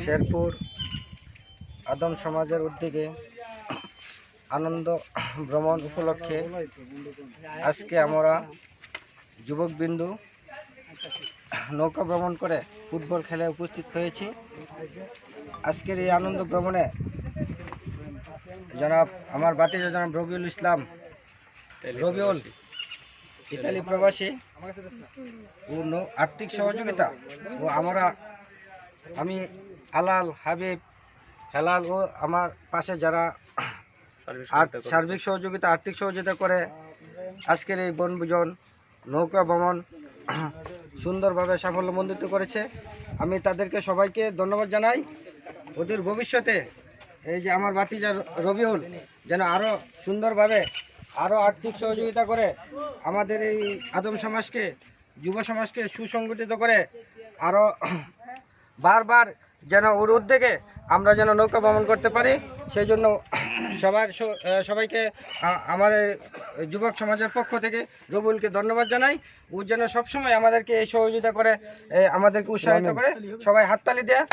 শেরপুর আদম সমাজের উদ্যোগে আনন্দ ভ্রমণ উপলক্ষে আজকে আমরা যুবকবিন্দু নৌকা ভ্রমণ করে ফুটবল খেলায় উপস্থিত হয়েছি। আজকের এই আনন্দ ভ্রমণে আমার ভাতিজা জনাব রবিউল ইসলাম রবিউল ইতালি প্রবাসী ও আর্থিক সহযোগিতা ও আমি আলাল হাবিব হেলাল ও আমার পাশে যারা সার্বিক সহযোগিতা আর্থিক সহযোগিতা করে আজকের এই বনভোজন নৌকা ভ্রমণ সুন্দরভাবে সাফল্যমণ্ডিত করেছে। আমি তাদেরকে সবাইকে ধন্যবাদ জানাই। ওদের ভবিষ্যতে এই যে আমার ভাতিজা রবিউল যেন আরও সুন্দরভাবে আরও আর্থিক সহযোগিতা করে আমাদের এই আদম সমাজকে যুব সমাজকে সুসংগঠিত করে আরও বারবার যেন ওর উদ্যোগে আমরা যেন নৌকা ভ্রমণ করতে পারি, সেই জন্য সবাইকে আমার যুবক সমাজের পক্ষ থেকে রবিউলকে ধন্যবাদ জানাই। ও যেন সবসময় আমাদেরকে এই সহযোগিতা করে, আমাদেরকে উৎসাহিত করে। সবাই হাততালি দেয়া।